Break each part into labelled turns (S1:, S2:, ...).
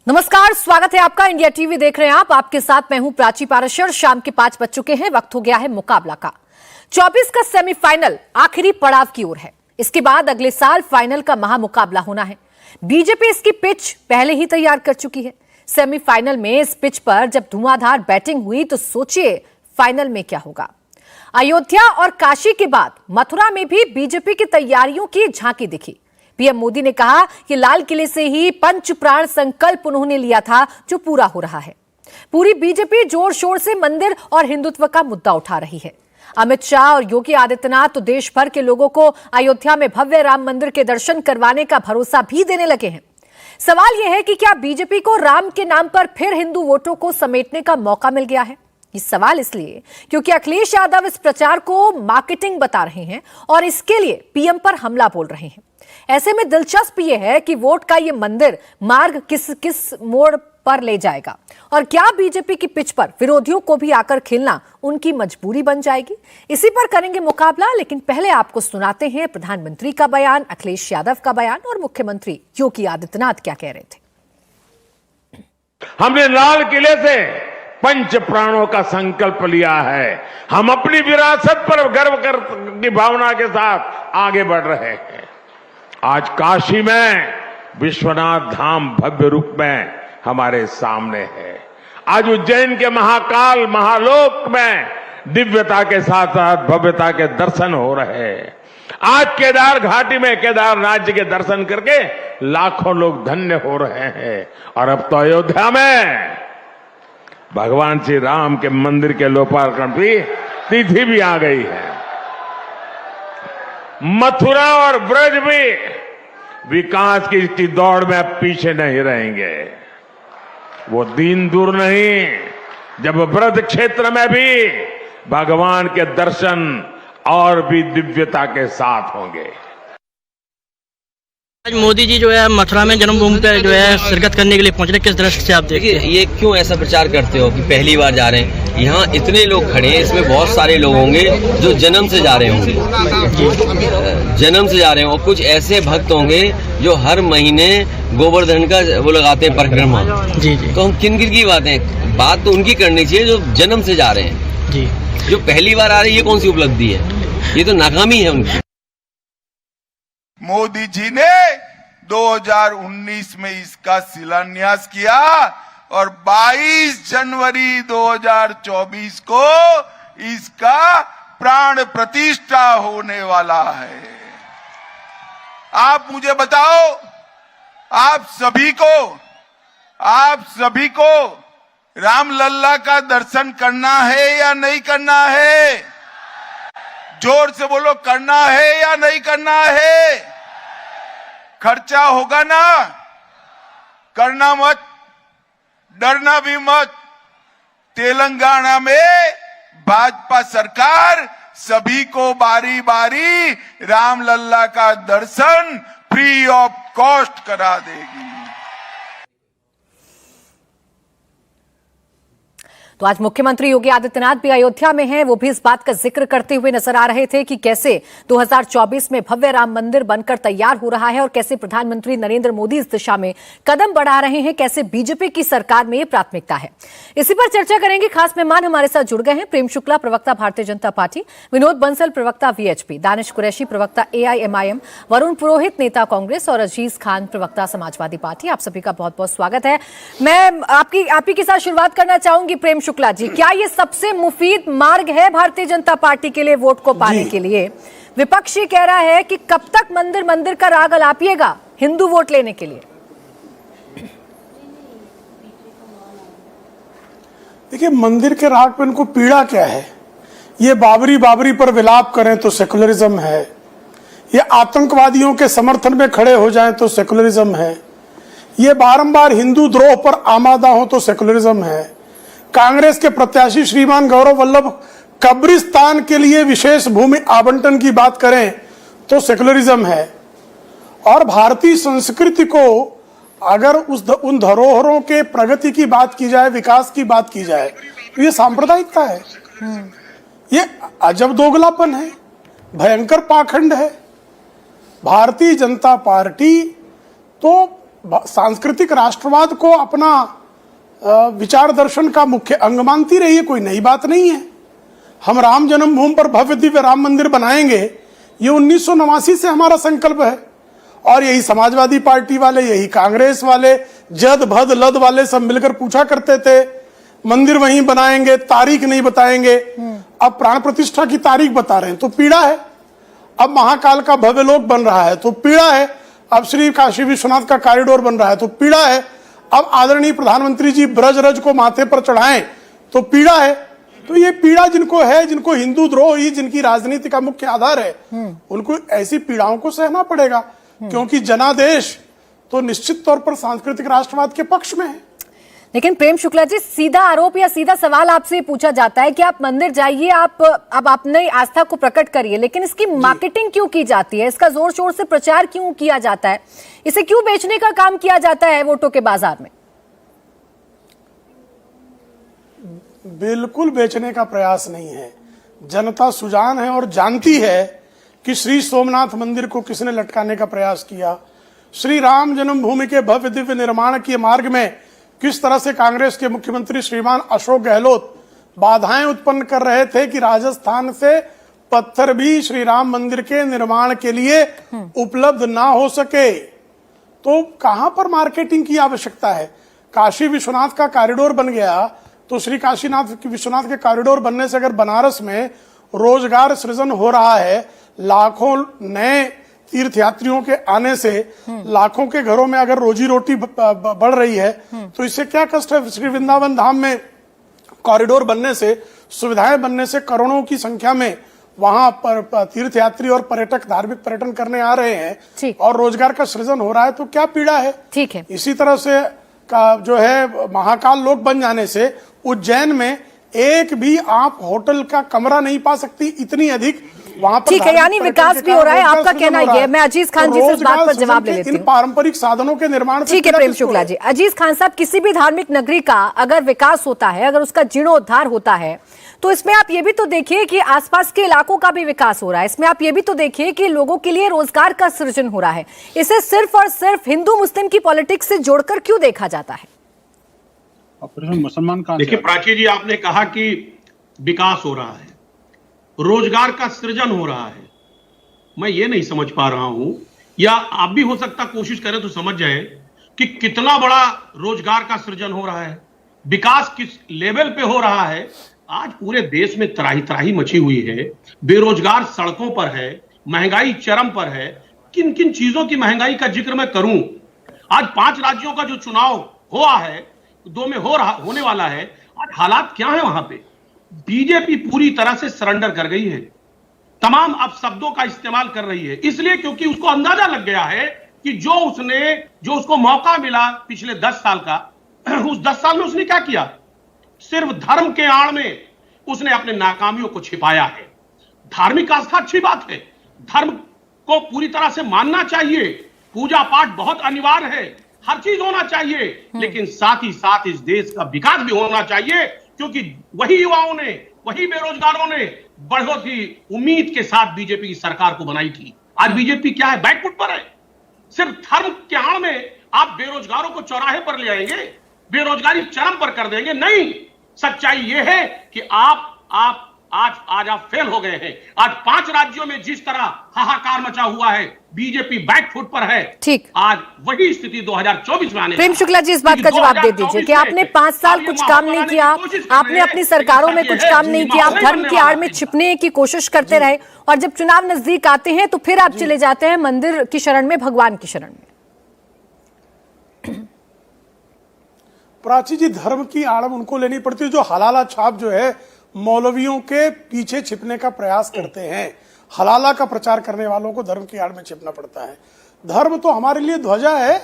S1: नमस्कार, स्वागत है आपका। इंडिया टीवी देख रहे हैं आप। आपके साथ मैं हूं प्राची पाराशर। शाम के 5 बज चुके हैं। वक्त हो गया है मुकाबला का। 24 का सेमीफाइनल आखिरी पड़ाव की ओर है। इसके बाद अगले साल फाइनल का महामुकाबला होना है। बीजेपी इसकी पिच पहले ही तैयार कर चुकी है। सेमीफाइनल में इस पिच पर जब धुआंधार बैटिंग हुई तो सोचिए फाइनल में क्या होगा। अयोध्या और काशी के बाद मथुरा में भी बीजेपी की तैयारियों की झांकी दिखी। पीएम मोदी ने कहा कि लाल किले से ही पंच प्राण संकल्प उन्होंने लिया था, जो पूरा हो रहा है। पूरी बीजेपी जोर शोर से मंदिर और हिंदुत्व का मुद्दा उठा रही है। अमित शाह और योगी आदित्यनाथ तो देश भर के लोगों को अयोध्या में भव्य राम मंदिर के दर्शन करवाने का भरोसा भी देने लगे हैं। सवाल यह है कि क्या बीजेपी को राम के नाम पर फिर हिंदू वोटों को समेटने का मौका मिल गया है? ये सवाल इसलिए क्योंकि अखिलेश यादव इस प्रचार को मार्केटिंग बता रहे हैं और इसके लिए पीएम पर हमला बोल रहे हैं। ऐसे में दिलचस्प यह है कि वोट का ये मंदिर मार्ग किस मोड़ पर ले जाएगा और क्या बीजेपी की पिच पर विरोधियों को भी आकर खेलना उनकी मजबूरी बन जाएगी। इसी पर करेंगे मुकाबला, लेकिन पहले आपको सुनाते हैं प्रधानमंत्री का बयान, अखिलेश यादव का बयान और मुख्यमंत्री योगी आदित्यनाथ क्या कह रहे थे।
S2: हमने लाल किले से पंच प्राणों का संकल्प लिया है। हम अपनी विरासत पर गर्व की भावना के साथ आगे बढ़ रहे हैं। आज काशी में विश्वनाथ धाम भव्य रूप में हमारे सामने है। आज उज्जैन के महाकाल महालोक में दिव्यता के साथ साथ भव्यता के दर्शन हो रहे हैं। आज केदार घाटी में केदारनाथ जी के दर्शन करके लाखों लोग धन्य हो रहे हैं। और अब तो अयोध्या में भगवान श्री राम के मंदिर के लोकार्पण की तिथि भी आ गई है। मथुरा और ब्रज भी विकास की दौड़ में अब पीछे नहीं रहेंगे। वो दिन दूर नहीं जब ब्रज क्षेत्र में भी भगवान के दर्शन और भी दिव्यता के साथ होंगे।
S3: आज मोदी जी जो है मथुरा में जन्मभूमि पे जो है शिरकत करने के लिए पहुंच रहे, किस दृष्टि से आप देखते हैं?
S4: ये क्यों ऐसा प्रचार करते हो कि पहली बार जा रहे हैं? यहाँ इतने लोग खड़े हैं, इसमें बहुत सारे लोग होंगे जो जन्म से जा रहे होंगे, जन्म से जा रहे हैं। और कुछ ऐसे भक्त होंगे जो हर महीने गोवर्धन का वो लगाते हैं परिक्रमा।
S3: जी जी।
S4: तो हम किन की बात तो उनकी करनी चाहिए जो जन्म से जा रहे हैं।
S3: जी।
S4: जो पहली बार आ रहे हैं, ये कौन सी उपलब्धि है? ये तो नाकामी है उनकी।
S5: मोदी जी ने 2019 में इसका शिलान्यास किया और 22 जनवरी 2024 को इसका प्राण प्रतिष्ठा होने वाला है। आप मुझे बताओ, आप सभी को रामलल्ला का दर्शन करना है या नहीं करना है? जोर से बोलो, करना है या नहीं करना है? खर्चा होगा ना? करना मत, डरना भी मत। तेलंगाना में भाजपा सरकार सभी को बारी बारी रामलल्ला का दर्शन फ्री ऑफ कॉस्ट करा देगी।
S1: तो आज मुख्यमंत्री योगी आदित्यनाथ भी अयोध्या में हैं। वो भी इस बात का जिक्र करते हुए नजर आ रहे थे कि कैसे 2024 में भव्य राम मंदिर बनकर तैयार हो रहा है और कैसे प्रधानमंत्री नरेंद्र मोदी इस दिशा में कदम बढ़ा रहे हैं, कैसे बीजेपी की सरकार में ये प्राथमिकता है। इसी पर चर्चा करेंगे। खास मेहमान हमारे साथ जुड़ गए हैं। प्रेम शुक्ला, प्रवक्ता भारतीय जनता पार्टी, विनोद बंसल, प्रवक्ता वीएचपी, दानिश कुरैशी, प्रवक्ता एआईएमआईएम, वरुण पुरोहित, नेता कांग्रेस, और अजीज खान, प्रवक्ता समाजवादी पार्टी। आप सभी का बहुत बहुत स्वागत है। मैं आपकी के साथ शुरुआत करना चाहूंगी। प्रेम शुक्ला जी, क्या ये सबसे मुफीद मार्ग है भारतीय जनता पार्टी के लिए वोट को पाने के लिए? विपक्ष ये कह रहा है कि कब तक मंदिर का राग अलापिएगा हिंदू वोट लेने के लिए?
S6: देखिए, मंदिर के राग पे इनको पीड़ा क्या है? ये बाबरी पर विलाप करें तो सेकुलरिज्म है, ये आतंकवादियों के समर्थन में खड़े हो जाएं तो सेकुलरिज्म है, ये बारंबार हिंदू द्रोह पर आमादा हो तो सेकुलरिज्म है। कांग्रेस के प्रत्याशी श्रीमान गौरव वल्लभ कब्रिस्तान के लिए विशेष भूमि आवंटन की बात करें तो सेकुलरिज्म है। और भारतीय संस्कृति को अगर उन धरोहरों के प्रगति की बात की जाए, विकास की बात की जाए, तो ये सांप्रदायिकता है, ये अजब दोगलापन है, भयंकर पाखंड है। भारतीय जनता पार्टी तो सांस्कृतिक राष्ट्रवाद को अपना विचार दर्शन का मुख्य अंग मानती रही है, कोई नई बात नहीं है। हम राम जन्मभूमि पर भव्य दिव्य राम मंदिर बनाएंगे, ये 1989 से हमारा संकल्प है। और यही समाजवादी पार्टी वाले, यही कांग्रेस वाले, जद भद लद वाले सब मिलकर पूछा करते थे मंदिर वहीं बनाएंगे, तारीख नहीं बताएंगे। अब प्राण प्रतिष्ठा की तारीख बता रहे हैं तो पीड़ा है। अब महाकाल का भव्य लोक बन रहा है तो पीड़ा है। अब श्री काशी विश्वनाथ का कॉरिडोर बन रहा है तो पीड़ा है। अब आदरणीय प्रधानमंत्री जी ब्रज रज को माथे पर चढ़ाएं तो पीड़ा है। तो ये पीड़ा जिनको है, जिनको हिंदू द्रोह ही जिनकी राजनीति का मुख्य आधार है, उनको ऐसी पीड़ाओं को सहना पड़ेगा, क्योंकि जनादेश तो निश्चित तौर पर सांस्कृतिक राष्ट्रवाद के पक्ष में है।
S1: लेकिन प्रेम शुक्ला जी, सीधा आरोप या सीधा सवाल आपसे पूछा जाता है कि आप मंदिर जाइए, अब अपने आस्था को प्रकट करिए, लेकिन इसकी मार्केटिंग क्यों की जाती है? इसका जोर शोर से प्रचार क्यों किया जाता है? इसे क्यों बेचने का काम किया जाता है वोटों के बाजार में?
S6: बिल्कुल बेचने का प्रयास नहीं है। जनता सुजान है और जानती है कि श्री सोमनाथ मंदिर को किसने लटकाने का प्रयास किया, श्री राम जन्मभूमि के भव्य दिव्य निर्माण के मार्ग में किस तरह से कांग्रेस के मुख्यमंत्री श्रीमान अशोक गहलोत बाधाएं उत्पन्न कर रहे थे कि राजस्थान से पत्थर भी श्री राम मंदिर के निर्माण के लिए उपलब्ध ना हो सके। तो कहां पर मार्केटिंग की आवश्यकता है? काशी विश्वनाथ का कॉरिडोर बन गया तो श्री काशीनाथ विश्वनाथ के कॉरिडोर बनने से अगर बनारस में रोजगार सृजन हो रहा है, लाखों नए तीर्थयात्रियों के आने से लाखों के घरों में अगर रोजी रोटी बढ़ रही है, तो इससे क्या कष्ट है? श्री वृंदावन धाम में कॉरिडोर बनने से, सुविधाएं बनने से करोड़ों की संख्या में वहां पर तीर्थयात्री और पर्यटक धार्मिक पर्यटन करने आ रहे हैं और रोजगार का सृजन हो रहा है। तो क्या पीड़ा है?
S1: ठीक है।
S6: इसी तरह से का जो है महाकाल लोक बन जाने से उज्जैन में एक भी आप होटल का कमरा नहीं पा सकती, इतनी अधिक वहां पर।
S1: ठीक है, यानी विकास भी हो रहा है, आपका कहना ये है। मैं अजीज खान जी से इस बात पर जवाब ले लेती हूँ।
S6: पारंपरिक साधनों के निर्माण।
S1: ठीक है प्रेम शुक्ला जी। अजीज खान साहब, किसी भी धार्मिक नगरी का अगर विकास होता है, अगर उसका जीर्णोद्धार होता है, तो इसमें आप ये भी तो देखिए कि आसपास के इलाकों का भी विकास हो रहा है। इसमें आप ये भी तो देखिए कि लोगों के लिए रोजगार का सृजन हो रहा है। इसे सिर्फ और सिर्फ हिंदू मुस्लिम की पॉलिटिक्स से जोड़कर क्यों देखा जाता है?
S7: मुसलमान का देखिए प्राची जी, आपने कहा कि विकास हो रहा है, रोजगार का सृजन हो रहा है। मैं ये नहीं समझ पा रहा हूं, या आप भी हो सकता कोशिश करें तो समझ जाए कि कितना बड़ा रोजगार का सृजन हो रहा है, विकास किस लेवल पे हो रहा है। आज पूरे देश में त्राही त्राही मची हुई है, बेरोजगार सड़कों पर है, महंगाई चरम पर है। किन किन चीजों की महंगाई का जिक्र मैं करूं? आज 5 राज्यों का जो चुनाव हुआ है, 2 में होने वाला है, आज हालात क्या है वहां पे? बीजेपी पूरी तरह से सरेंडर कर गई है, तमाम अपशब्दों का इस्तेमाल कर रही है, इसलिए क्योंकि उसको अंदाजा लग गया है कि जो उसको मौका मिला पिछले 10 साल का, उस 10 साल में उसने क्या किया? सिर्फ धर्म के आड़ में उसने अपने नाकामियों को छिपाया है। धार्मिक आस्था अच्छी बात है, धर्म को पूरी तरह से मानना चाहिए, पूजा पाठ बहुत अनिवार्य है, हर चीज होना चाहिए, लेकिन साथ ही साथ इस देश का विकास भी होना चाहिए, क्योंकि वही युवाओं ने, वही बेरोजगारों ने बहुत ही उम्मीद के साथ बीजेपी की सरकार को बनाई थी। आज बीजेपी क्या है? बैकफुट पर है। सिर्फ धर्म के आड़ में आप बेरोजगारों को चौराहे पर ले आएंगे, बेरोजगारी चरम पर कर देंगे? नहीं, सच्चाई यह है कि आज आप फेल हो गए हैं। आज 5 राज्यों में जिस तरह हाहाकार मचा हुआ है, बीजेपी बैकफुट पर है।
S1: ठीक,
S7: आज वही स्थिति 2024 में आने।
S1: प्रेम शुक्ला जी, इस बात का जवाब दे दीजिए कि आपने 5 साल कुछ काम नहीं किया, आपने अपनी सरकारों में कुछ काम नहीं किया, आप धर्म की आड़ में छिपने की कोशिश करते रहे, और जब चुनाव नजदीक आते हैं तो फिर आप चले जाते हैं मंदिर की शरण में, भगवान की शरण में।
S6: प्राची जी, धर्म की आड़ उनको लेनी पड़ती है जो हलाला छाप जो है मौलवियों के पीछे छिपने का प्रयास करते हैं। हलाला का प्रचार करने वालों को धर्म की आड़ में छिपना पड़ता है। धर्म तो हमारे लिए ध्वजा है,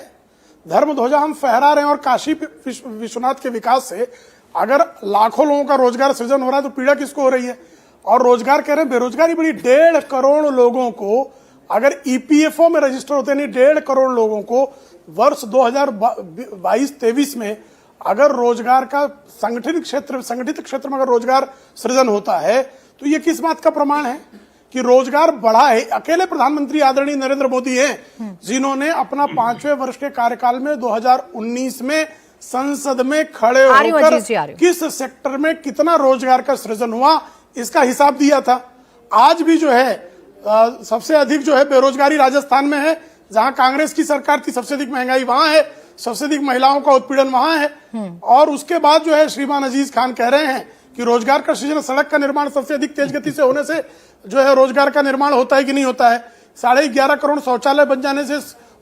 S6: धर्म ध्वजा हम फहरा रहे हैं। और काशी विश्वनाथ के विकास से अगर लाखों लोगों का रोजगार सृजन हो रहा है तो पीड़ा किसको हो रही है? और रोजगार कह रहे हैं, बेरोजगारी बड़ी। 1.5 करोड़ लोगों को अगर ईपीएफओ में रजिस्टर होते नहीं, 1.5 करोड़ लोगों को वर्ष 2022-23 में अगर रोजगार का संगठित क्षेत्र में अगर रोजगार सृजन होता है, तो ये किस बात का प्रमाण है कि रोजगार बढ़ा है। अकेले प्रधानमंत्री आदरणीय नरेंद्र मोदी हैं जिन्होंने अपना 5वें वर्ष के कार्यकाल में 2019 में संसद में खड़े होकर किस सेक्टर में कितना रोजगार का सृजन हुआ इसका हिसाब दिया था। आज भी जो है सबसे अधिक जो है बेरोजगारी राजस्थान में है, जहां कांग्रेस की सरकार थी सबसे अधिक महंगाई वहां है, सबसे अधिक महिलाओं का उत्पीड़न वहां है। और उसके बाद जो है श्रीमान अजीज खान कह रहे हैं कि रोजगार का सृजन, सड़क का निर्माण सबसे अधिक तेज गति से होने से जो है रोजगार का निर्माण होता है कि नहीं होता है। 11.5 करोड़ शौचालय बन जाने से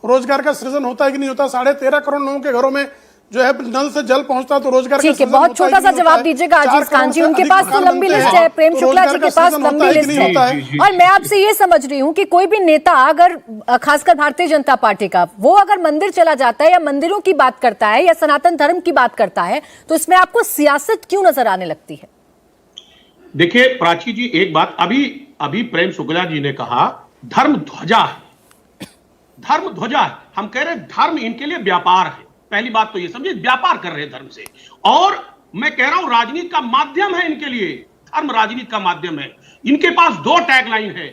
S6: रोजगार का सृजन होता है कि नहीं होता। 13.5 करोड़ लोगों के घरों में जो है नल से जल पहुंचता तो रोजगार
S1: ठीक है। बहुत छोटा सा जवाब दीजिएगा अजीज खान जी, उनके पास तो लंबी लिस्ट है, प्रेम शुक्ला जी के पास लंबी लिस्ट है। और मैं आपसे ये समझ रही हूँ कि कोई भी नेता अगर, खासकर भारतीय जनता पार्टी का, वो अगर मंदिर चला जाता है या मंदिरों की बात करता है या सनातन धर्म की बात करता है तो इसमें आपको सियासत क्यों नजर आने लगती है?
S7: देखिए प्राची जी, एक बात अभी प्रेम शुक्ला जी ने कहा धर्म ध्वजा है, धर्म ध्वजा है। हम कह रहे हैं धर्म इनके लिए व्यापार है। पहली बात तो ये समझिए, व्यापार कर रहे हैं धर्म से। और मैं कह रहा हूं राजनीति का माध्यम है इनके लिए, धर्म राजनीति का माध्यम है। इनके पास 2 टैगलाइन है,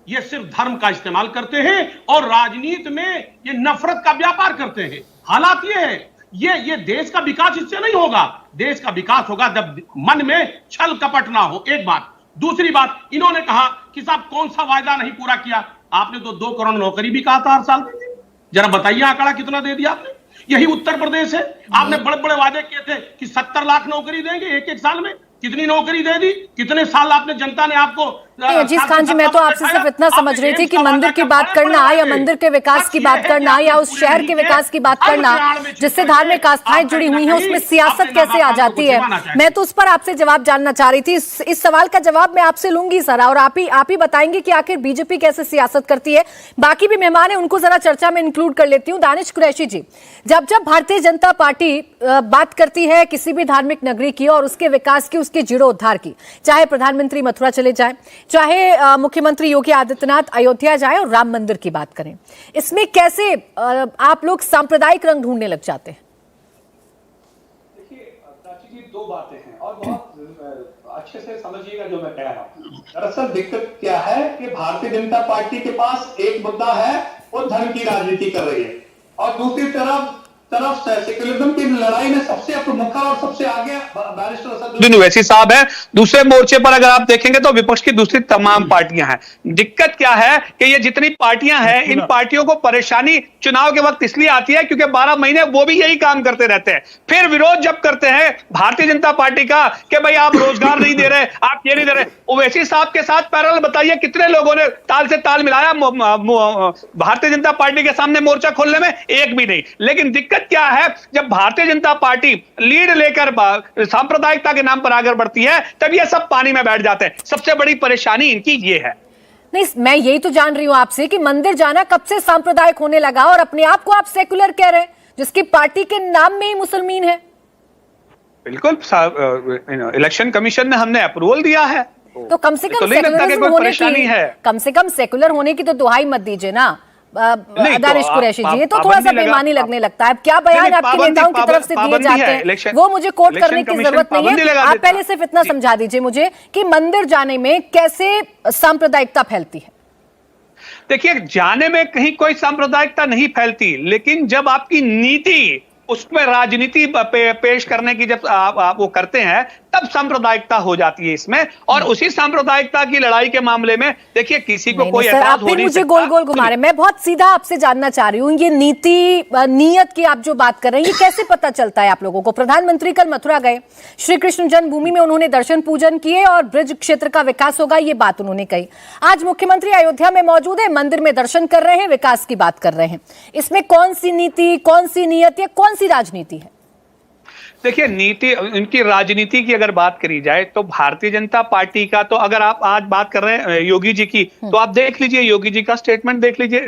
S7: ये सिर्फ धर्म का इस्तेमाल करते हैं और राजनीति में ये नफरत का व्यापार करते हैं। हालात ये है, ये देश का विकास इससे नहीं होगा। देश का विकास होगा जब मन में छल कपट ना हो, एक बात। दूसरी बात, इन्होंने कहा कि साहब कौन सा वायदा नहीं पूरा किया। आपने तो 2 करोड़ नौकरी भी कहा था हर साल देंगे, जरा बताइए आंकड़ा कितना दे दिया आपने। यही उत्तर प्रदेश है, आपने बड़े बड़े वादे किए थे कि 70 लाख नौकरी देंगे एक साल में। कितनी नौकरी दे दी? कितने साल आपने, जनता ने आपको?
S1: अजीज खान जी, मैं तो आपसे सिर्फ इतना समझ रही थी कि मंदिर की बात करना या मंदिर के विकास की बात करना या उस शहर के विकास की बात करना जिससे धार्मिक आस्थाएं जुड़ी हुई हैं उसमें सियासत कैसे आ जाती है, मैं तो उस पर आपसे जवाब जानना चाह रही थी। इस सवाल का जवाब मैं आपसे लूंगी सर, और आप ही बताएंगे कि आखिर बीजेपी कैसे सियासत करती है। बाकी भी मेहमान है, उनको जरा चर्चा में इंक्लूड कर लेती हूँ। दानिश कुरैशी जी, जब भारतीय जनता पार्टी बात करती है किसी भी धार्मिक नगरी की और उसके विकास की, उसके जीर्णोद्धार की, चाहे प्रधानमंत्री मथुरा चले जाए, चाहे मुख्यमंत्री योगी आदित्यनाथ अयोध्या जाए और राम मंदिर की बात करें, इसमें कैसे आप लोग सांप्रदायिक रंग ढूंढने लग जाते हैं?
S8: देखिए प्राची जी, 2 बातें हैं और बहुत अच्छे से समझिएगा जो मैं कह रहा हूं। दरअसल दिक्कत क्या है कि भारतीय जनता पार्टी के पास एक मुद्दा है, वो धर्म की राजनीति कर रही है, और दूसरी तरफ सेक्युलरिज्म की लड़ाई में सबसे प्रमुख और सबसे आगे बैरिस्टर असदुद्दीन ओवैसी साहब है। दूसरे मोर्चे पर अगर आप देखेंगे तो विपक्ष की दूसरी तमाम पार्टियां हैं। दिक्कत क्या है कि ये जितनी पार्टियां हैं, इन पार्टियों को परेशानी चुनाव के वक्त इसलिए आती है क्योंकि 12 महीने वो भी यही काम करते रहते हैं। फिर विरोध जब करते हैं भारतीय जनता पार्टी का कि भाई आप रोजगार नहीं दे रहे, आप ये नहीं दे रहे, ओवैसी साहब के साथ पैरेलल बताइए कितने लोगों ने ताल से ताल मिलाया भारतीय जनता पार्टी के सामने मोर्चा खोलने में? एक भी नहीं। लेकिन दिक्कत क्या है, जब भारतीय जनता पार्टी लीड लेकर सांप्रदायिकता के नाम पर आगे बढ़ती है तब ये सब पानी में बैठ जाते हैं। सबसे बड़ी परेशानी इनकी ये है।
S1: नहीं, मैं यही तो जान रही हूं आपसे कि मंदिर जाना कब से सांप्रदायिक होने लगा और अपने आप को आप सेकुलर कह रहे हैं, जिसकी पार्टी के नाम में ही मुसलमान है।
S8: बिल्कुल, इलेक्शन कमीशन ने हमने अप्रूवल दिया है,
S1: तो कम से कम सेकुलरिज्म होने की, कम से कम सेकुलर होने की तो दुहाई मत दीजिए ना दानिश कुरैशी जी। ये तो थोड़ा सा बेईमानी लगने लगता है। क्या बयान आपके नेताओं की तरफ से दिए जाते हैं वो मुझे कोट करने की जरूरत नहीं है, आप पहले सिर्फ इतना समझा दीजिए मुझे कि मंदिर जाने में कैसे सांप्रदायिकता फैलती है।
S8: देखिए, जाने में कहीं कोई सांप्रदायिकता नहीं फैलती, लेकिन जब आपकी नीति उसमें राजनीति पेश करने की जब आप वो करते हैं तब सांप्रदायिकता हो जाती है इसमें। और उसी सांप्रदायिकता की लड़ाई के मामले में देखिए किसी को कोई एतराज हो नहीं
S1: मुझे गोल गोल घुमा रहे। मैं बहुत सीधा आपसे जानना चाह रही हूँ, ये नीति नीयत की आप जो बात कर रहे हैं ये कैसे पता चलता है आप लोगों को? प्रधानमंत्री कल मथुरा गए, श्री कृष्ण जन्मभूमि में उन्होंने दर्शन पूजन किए और ब्रज क्षेत्र का विकास होगा ये बात उन्होंने कही। आज मुख्यमंत्री अयोध्या में मौजूद है, मंदिर में दर्शन कर रहे हैं, विकास की बात कर रहे हैं। इसमें कौन सी नीति, कौन सी नीयत या कौन सी राजनीति है?
S8: देखिए, नीति, उनकी राजनीति की अगर बात करी जाए तो भारतीय जनता पार्टी का, तो अगर आप आज बात कर रहे हैं योगी जी की, तो आप देख लीजिए योगी जी का स्टेटमेंट देख लीजिए।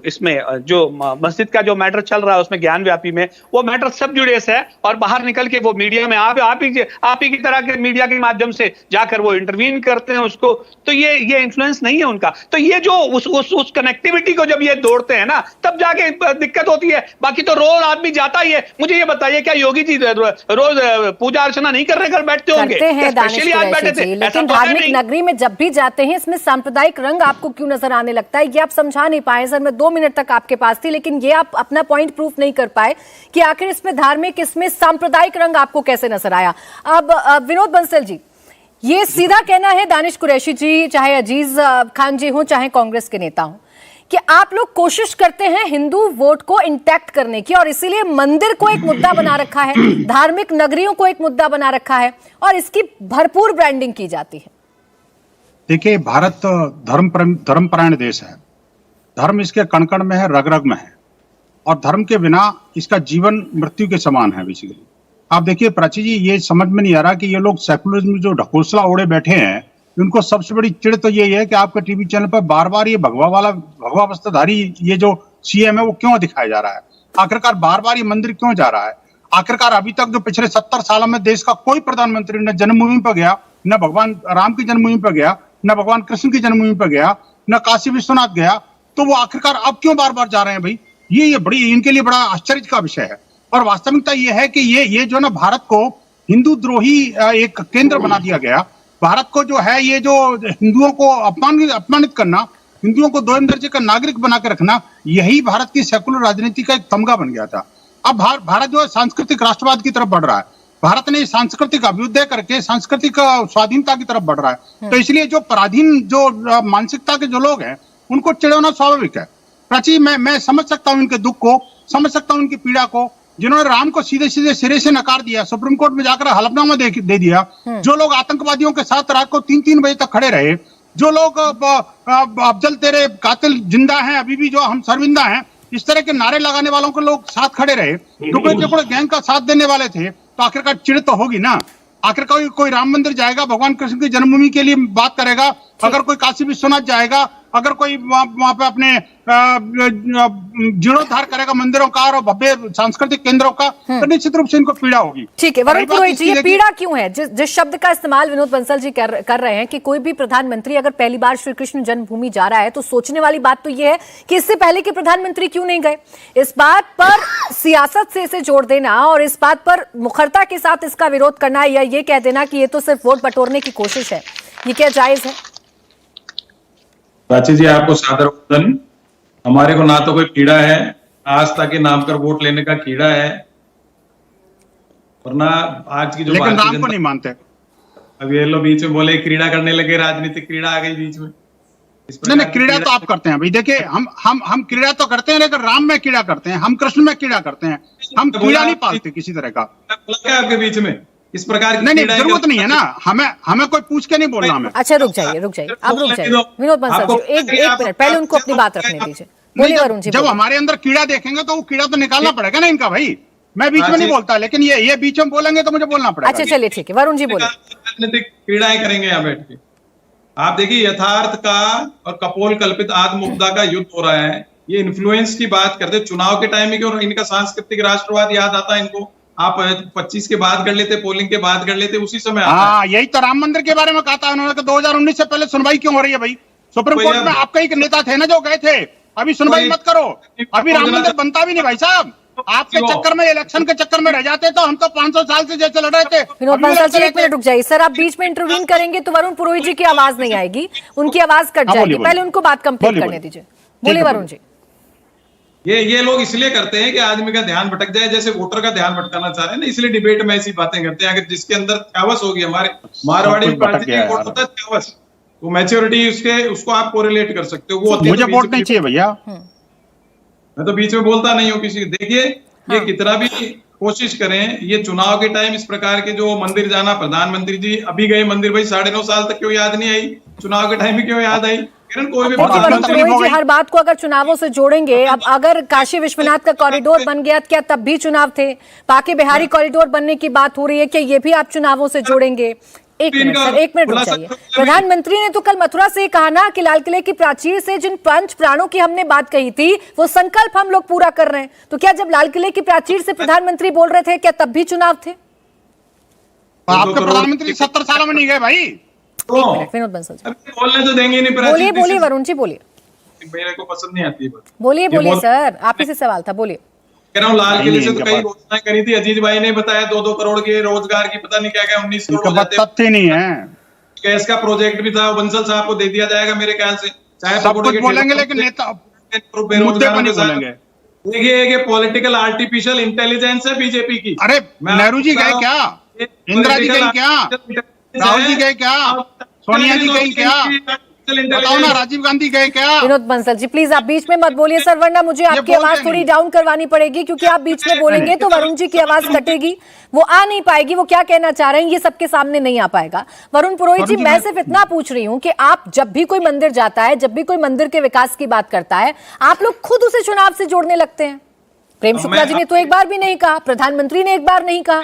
S8: इसमें जो मस्जिद का जो मैटर चल रहा है उसमें ज्ञान व्यापी में वो मैटर सब जुड़े से है, और बाहर निकल के वो मीडिया में आप ही की तरह के मीडिया के माध्यम से जाकर वो इंटरवीन करते हैं उसको, तो ये इन्फ्लुएंस नहीं है उनका। तो ये जो उस कनेक्टिविटी को जब ये दौड़ते हैं ना तब जाके दिक्कत होती है, बाकी तो रोज आदमी जाता ही है। मुझे ये बताइए क्या योगी जी रोज पूजा अर्चना नहीं कर रहे, घर बैठते होंगे?
S1: करते हैं दानिश
S8: स्पेशली आज बैठे
S1: कुरैशी
S8: थे?
S1: जी,
S8: ऐसा
S1: लेकिन
S8: तो है
S1: धार्मिक
S8: नहीं।
S1: नगरी में जब भी जाते हैं इसमें सांप्रदायिक रंग आपको क्यों नजर आने लगता है, ये आप समझा नहीं पाए। सर मैं 2 मिनट तक आपके पास थी, लेकिन ये आप अपना पॉइंट प्रूफ नहीं कर पाए कि आखिर इसमें धार्मिक, इसमें सांप्रदायिक रंग आपको कैसे नजर आया। अब विनोद बंसल जी, ये सीधा कहना है दानिश कुरैशी जी, चाहे अजीज खान जी हो, चाहे कांग्रेस के नेता हो, कि आप लोग कोशिश करते हैं हिंदू वोट को इंटैक्ट करने की, और इसीलिए मंदिर को एक मुद्दा बना रखा है, धार्मिक नगरियों को एक मुद्दा बना रखा है, और इसकी भरपूर ब्रांडिंग की जाती है।
S9: देखिए, भारत धर्मपरायण देश है। धर्म इसके कण कण में है, रग रग में है, और धर्म के बिना इसका जीवन मृत्यु के समान है बेसिकली। आप देखिए प्राची जी, ये समझ में नहीं आ रहा कि ये लोग सेकुलरिज्म जो ढकोसला ओढ़े बैठे हैं, उनको सबसे बड़ी चिढ़ तो यही है कि आपके टीवी चैनल पर बार बार ये भगवा वस्त्रधारी ये जो सीएम है वो क्यों दिखाया जा रहा है। आखिरकार बार बार ये मंदिर क्यों जा रहा है। आखिरकार अभी तक जो पिछले 70 सालों में देश का कोई प्रधानमंत्री न जन्मभूमि पर गया, न भगवान राम की जन्मभूमि पर गया, न भगवान कृष्ण की जन्मभूमि पर गया, न काशी विश्वनाथ गया, तो वो आखिरकार अब क्यों बार बार जा रहे हैं भाई। ये बड़ी इनके लिए बड़ा आश्चर्य का विषय है। और वास्तविकता ये है कि ये जो ना भारत को हिंदू द्रोही एक केंद्र बना दिया गया। भारत को जो है ये जो हिंदुओं को अपमानित करना, हिंदुओं को 2 दर्जे का नागरिक बना के रखना, यही भारत की सेकुलर राजनीति का एक तमगा बन गया था। अब भारत जो है सांस्कृतिक राष्ट्रवाद की तरफ बढ़ रहा है। भारत ने सांस्कृतिक अभ्युदय करके सांस्कृतिक स्वाधीनता की तरफ बढ़ रहा है। तो इसलिए जो पराधीन जो मानसिकता के जो लोग हैं उनको चिढ़ाना स्वाभाविक है। प्राची, मैं समझ सकता हूँ इनके दुख को, समझ सकता हूँ उनकी पीड़ा को। जिन्होंने राम को सीधे सीधे सिरे से नकार दिया, सुप्रीम कोर्ट में जाकर हलफनामा दे दिया, जो लोग आतंकवादियों के साथ रात को 3-3 बजे तक खड़े रहे, जो लोग अफजल तेरे कातिल जिंदा हैं, अभी भी जो हम शर्मिंदा हैं, इस तरह के नारे लगाने वालों के लोग साथ खड़े रहे, टुकड़े गैंग का साथ देने वाले थे, तो आखिरकार चिढ़ तो होगी ना। आखिर कोई राम मंदिर जाएगा, भगवान कृष्ण की जन्मभूमि के लिए बात करेगा, अगर कोई काशी विश्वनाथ जाएगा, अगर कोई वहां पे अपने जीर्णोद्धार करेगा मंदिरों का और भव्य सांस्कृतिक केंद्रों का, तो निश्चित रूप से इनको पीड़ा होगी।
S1: ठीक है वरुण पुरोहित जी, ये पीड़ा क्यों है? जिस शब्द का इस्तेमाल विनोद बंसल जी कर रहे हैं कि कोई भी प्रधानमंत्री अगर पहली बार श्री कृष्ण जन्मभूमि जा रहा है, तो सोचने वाली बात तो ये है कि इससे पहले के प्रधानमंत्री क्यों नहीं गए। इस बात पर सियासत से इसे जोड़ देना और इस बात पर मुखरता के साथ इसका विरोध करना, या ये कह देना कि ये तो सिर्फ वोट बटोरने की कोशिश है, ये क्या जायज है?
S10: प्राची जी, आपको सादर वंदन। हमारे को ना तो कोई कीड़ा है, आस्था के नाम पर वोट लेने का कीड़ा है, वरना आज की जो
S9: लेकिन राम को नहीं मानते।
S10: अब ये लोग बीच में बोले क्रीड़ा करने लगे, राजनीतिक क्रीड़ा आ गई बीच में।
S9: नहीं, क्रीड़ा तो आप करते हैं भाई। देखिए, हम क्रीड़ा तो करते हैं, लेकिन राम में क्रीड़ा करते हैं, हम कृष्ण में क्रीड़ा करते हैं, हम कीड़ा नहीं पालते किसी तरह का।
S10: क्या आपके बीच में इस प्रकार की
S9: नहीं, जरूरत नहीं है ना, हमें कोई पूछ के नहीं बोलना हमें।
S1: अच्छा रुक जाइए आप रुक जाइए विनोद बंसल जी, एक मिनट पहले उनको अपनी बात रखने दीजिए। बोलिए वरुण जी।
S9: जब हमारे अंदर कीड़ा देखेंगे तो वो कीड़ा तो निकालना पड़ेगा ना इनका भाई। मैं बीच में नहीं बोलता, लेकिन ये बीच में बोलेंगे तो मुझे बोलना पड़ेगा।
S1: अच्छा चलिए ठीक है, वरुण जी बोलिए।
S10: राजनीतिक क्रीड़ाएं करेंगे यहाँ बैठ के। आप देखिए, यथार्थ का और कपोल कल्पित आत्ममुग्धा का युद्ध हो रहा है। ये इन्फ्लुएंस की बात करते, चुनाव के टाइम में क्यों इनका सांस्कृतिक राष्ट्रवाद याद आता है इनको। आप 25 के बाद कर लेते, पोलिंग के बाद कर लेते, उसी समय आता है।
S9: यही तो राम मंदिर के बारे में कहा था उन्होंने, 2019 से पहले सुनवाई क्यों हो रही है भाई? सुप्रीम कोर्ट में आपका ही नेता थे ना जो गए थे। अभी सुनवाई मत करो, अभी राम मंदिर बनता भी नहीं भाई साहब। आपके चक्कर में, इलेक्शन के चक्कर में रह जाते तो हम तो 500 साल से जैसे लड़ रहे थे।
S1: विनोद बंसल जी, एक मिनट रुक जाइए सर, आप बीच में इंटरवीन करेंगे तो वरुण पुरोहित जी की आवाज नहीं आएगी, उनकी आवाज कट जाएगी। पहले उनको बात कंप्लीट करने दीजिए। बोलिए वरुण जी।
S10: ये लोग इसलिए करते हैं कि आदमी का ध्यान भटक जाए, जैसे वोटर का ध्यान भटकाना चाह रहे हैं ना, इसलिए डिबेट में ऐसी बातें करते हैं। अगर जिसके अंदर थ्यावस होगी, हमारे मारवाड़ी पार्टी की वोट होता है थ्यावस, वो मैच्योरिटी उसको आप कोरिलेट कर सकते हो। वो
S9: मुझे वोट नहीं चाहिए भैया,
S10: मैं तो बीच में बोलता नहीं हूँ किसी। देखिए, ये कितना भी कोशिश करें, ये चुनाव के टाइम इस प्रकार के जो मंदिर जाना, प्रधानमंत्री जी अभी गए मंदिर भाई, 9.5 साल तक क्यों याद नहीं आई? चुनाव के टाइम में क्यों याद आई? कोई भी
S1: जी हर बात को अगर चुनावों से जोड़ेंगे, अब अगर काशी विश्वनाथ का कॉरिडोर बन गया, क्या तब भी चुनाव थे? बाकी बिहारी कॉरिडोर बनने की बात हो रही है, क्या ये भी आप चुनावों से जोड़ेंगे? एक मिनट सर, एक मिनट रुक जाइए। प्रधानमंत्री ने तो कल मथुरा से कहा ना कि लाल किले की प्राचीर से जिन 5 प्राणों की हमने बात कही थी, वो संकल्प हम लोग पूरा कर रहे हैं। तो क्या जब लाल किले की प्राचीर से प्रधानमंत्री बोल रहे थे, क्या तब भी चुनाव थे?
S9: आपके प्रधानमंत्री 70 सालों में नहीं गए भाई।
S1: विनोद बंसल जी
S10: बोलने तो देंगे नहीं।
S1: बोलिए वरुण जी, बोलिए।
S10: मेरे को पसंद नहीं आती।
S1: बोलिए सर, आप ही से सवाल था, बोलिए।
S10: कह रहा हूँ लाल
S9: नहीं,
S10: किले से तो
S9: इनके
S10: कई
S9: पास-
S10: घोषणाएं करी थी, अजीत भाई ने बताया 2-2 करोड़ के रोजगार की, पता नहीं क्या क्या 19 करोड़
S9: इनके
S10: हो
S9: पास
S10: जाते हैं।
S9: तथ्य नहीं है।
S10: गैस का प्रोजेक्ट भी था, वो बंसल साहब को दे दिया जाएगा मेरे ख्याल से। चाहे
S9: सब
S10: पकौड़े
S9: कुछ
S10: के
S9: बोलेंगे
S10: ठेलों
S9: लेकिन
S10: पे
S9: नेता मुद्दे पर
S10: बेरोजगारों
S9: नहीं
S10: के साथ
S9: बोलेंगे।
S10: देखिए ये पॉलिटिकल आर्टिफिशियल इंटेलिजेंस है बीजेपी की।
S9: अरे
S10: मैं
S9: नेहरू जी
S10: आपको
S9: गए
S10: बता
S9: क्या?
S10: रहा हूं, ये
S9: इंदिरा जी
S10: political
S9: गई क्या?
S10: artificial intelligence
S9: राहुल जी
S10: है।
S9: गए क्या?
S10: आप-
S9: सोनिया जी गई क्या? बताओ ना, राजीव गांधी गए क्या?
S1: विनोद बंसल जी प्लीज आप बीच में मत बोलिए सर, वरना मुझे आपकी
S9: बोलते
S1: आवाज
S9: नहीं।
S1: थोड़ी डाउन करवानी पड़ेगी, क्योंकि आप बीच में बोलेंगे तो वरुण जी की आवाज कटेगी, वो आ नहीं पाएगी, वो क्या कहना चाह रहे हैं ये सबके सामने नहीं आ पाएगा। वरुण पुरोहित जी, मैं सिर्फ इतना पूछ रही हूँ कि आप जब भी कोई मंदिर जाता है, जब भी कोई मंदिर के विकास की बात करता है, आप लोग खुद उसे चुनाव से जोड़ने लगते हैं। प्रेम शुक्ला जी ने तो एक बार भी नहीं कहा, प्रधानमंत्री ने एक बार नहीं कहा।